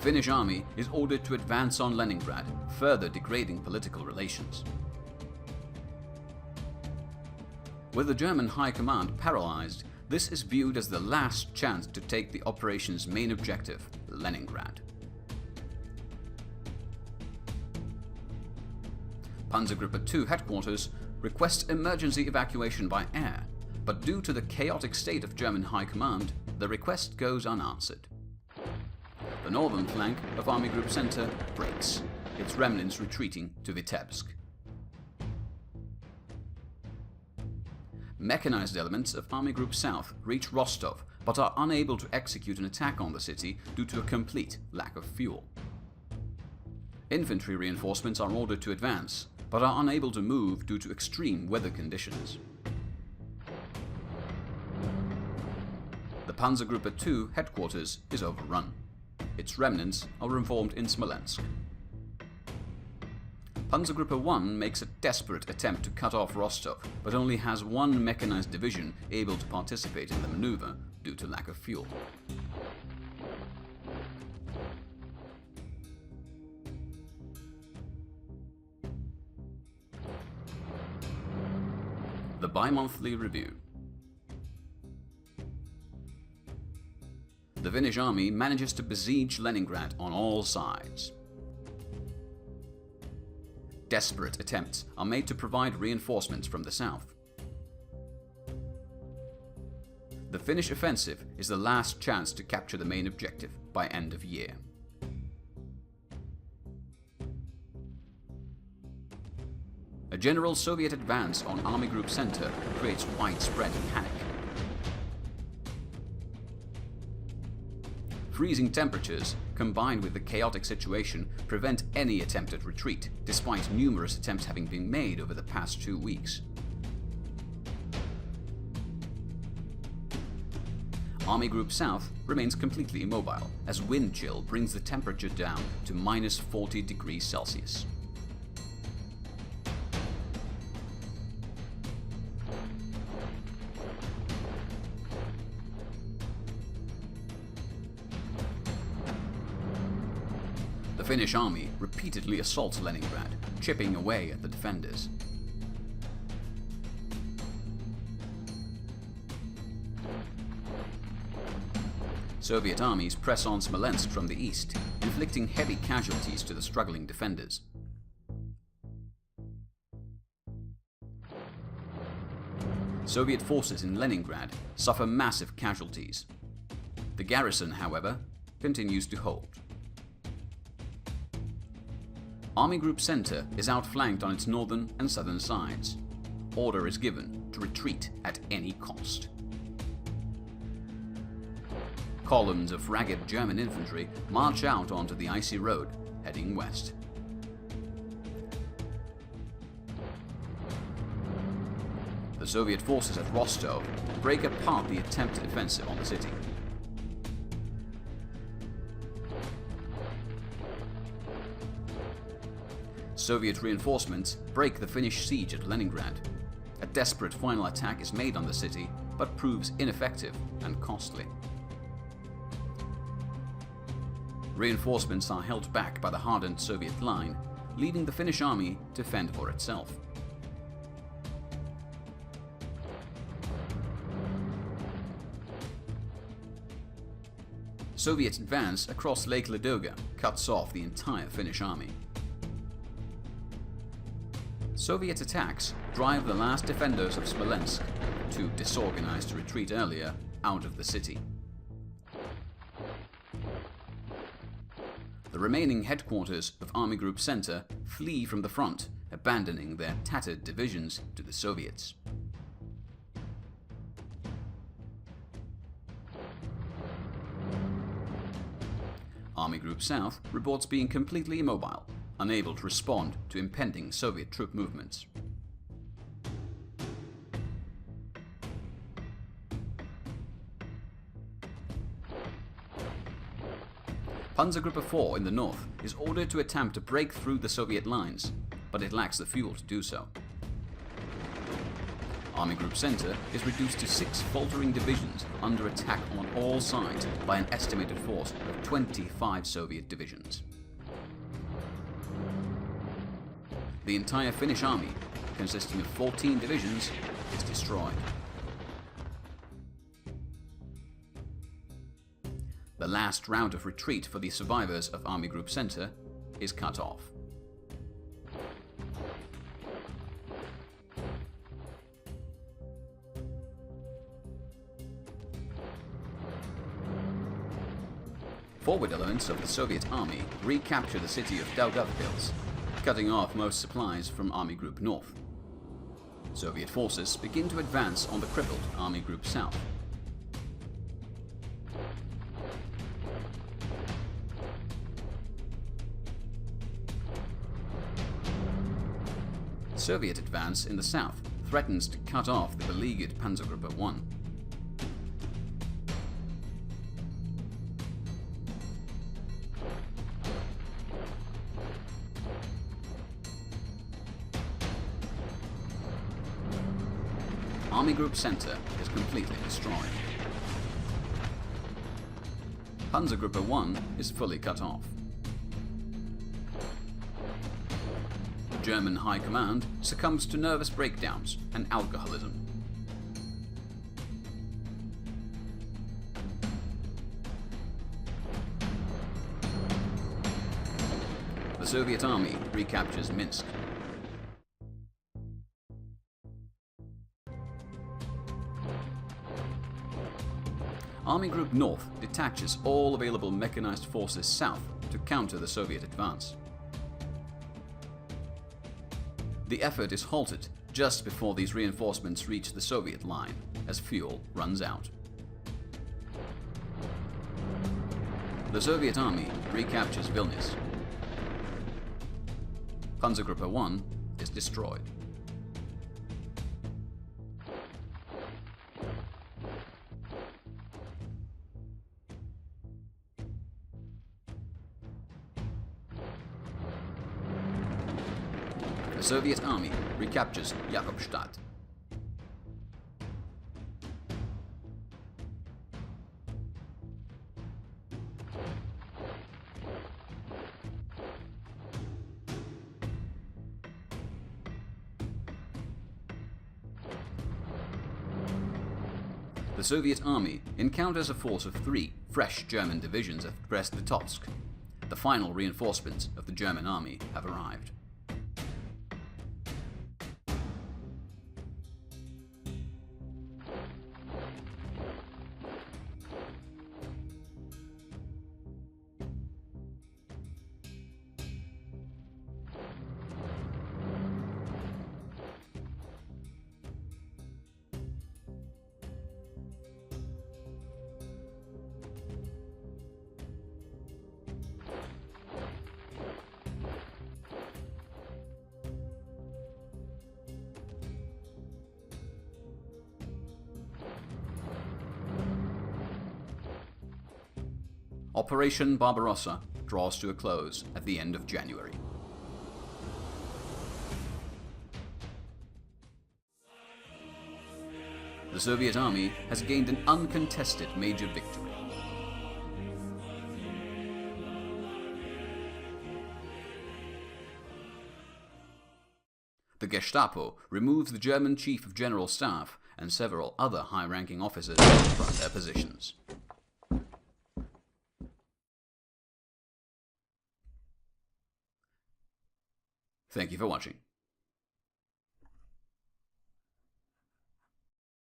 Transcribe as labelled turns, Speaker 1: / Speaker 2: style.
Speaker 1: Finnish army is ordered to advance on Leningrad, further degrading political relations. With the German High Command paralyzed, this is viewed as the last chance to take the operation's main objective, Leningrad. Panzergruppe 2 headquarters requests emergency evacuation by air, but due to the chaotic state of German High Command, the request goes unanswered. The northern flank of Army Group Center breaks, its remnants retreating to Vitebsk. Mechanized elements of Army Group South reach Rostov, but are unable to execute an attack on the city due to a complete lack of fuel. Infantry reinforcements are ordered to advance, but are unable to move due to extreme weather conditions. The Panzergruppe 2 headquarters is overrun. Its remnants are reformed in Smolensk. Panzergruppe 1 makes a desperate attempt to cut off Rostov, but only has one mechanized division able to participate in the maneuver due to lack of fuel. The bi-monthly review. The Finnish army manages to besiege Leningrad on all sides. Desperate attempts are made to provide reinforcements from the south. The Finnish offensive is the last chance to capture the main objective by end of year. A general Soviet advance on Army Group Center creates widespread panic. Freezing temperatures, combined with the chaotic situation, prevent any attempt at retreat, despite numerous attempts having been made over the past 2 weeks. Army Group South remains completely immobile, as wind chill brings the temperature down to -40 degrees Celsius. The Finnish army repeatedly assaults Leningrad, chipping away at the defenders. Soviet armies press on Smolensk from the east, inflicting heavy casualties to the struggling defenders. Soviet forces in Leningrad suffer massive casualties. The garrison, however, continues to hold. Army Group Center is outflanked on its northern and southern sides. Order is given to retreat at any cost. Columns of ragged German infantry march out onto the icy road, heading west. The Soviet forces at Rostov break apart the attempted offensive on the city. Soviet reinforcements break the Finnish siege at Leningrad. A desperate final attack is made on the city, but proves ineffective and costly. Reinforcements are held back by the hardened Soviet line, leaving the Finnish army to fend for itself. Soviet advance across Lake Ladoga cuts off the entire Finnish army. Soviet attacks drive the last defenders of Smolensk, too disorganized to retreat earlier, out of the city. The remaining headquarters of Army Group Center flee from the front, abandoning their tattered divisions to the Soviets. Army Group South reports being completely immobile, unable to respond to impending Soviet troop movements. Panzergruppe 4 in the north is ordered to attempt to break through the Soviet lines, but it lacks the fuel to do so. Army Group Center is reduced to 6 faltering divisions under attack on all sides by an estimated force of 25 Soviet divisions. The entire Finnish army, consisting of 14 divisions, is destroyed. The last route of retreat for the survivors of Army Group Center is cut off. Forward elements of the Soviet army recapture the city of Daugavpils, cutting off most supplies from Army Group North. Soviet forces begin to advance on the crippled Army Group South. Soviet advance in the south threatens to cut off the beleaguered Panzergruppe 1. Army Group Center is completely destroyed. Panzergruppe 1 is fully cut off. German High Command succumbs to nervous breakdowns and alcoholism. The Soviet army recaptures Minsk. Army Group North detaches all available mechanized forces south to counter the Soviet advance. The effort is halted just before these reinforcements reach the Soviet line, as fuel runs out. The Soviet army recaptures Vilnius. Panzergruppe 1 is destroyed. The Soviet army recaptures Jakobstadt. The Soviet army encounters a force of 3 fresh German divisions at Brest-Litovsk. The final reinforcements of the German army have arrived. Operation Barbarossa draws to a close at the end of January. The Soviet army has gained an uncontested major victory. The Gestapo removes the German Chief of General Staff and several other high-ranking officers from their positions. Thank you for watching.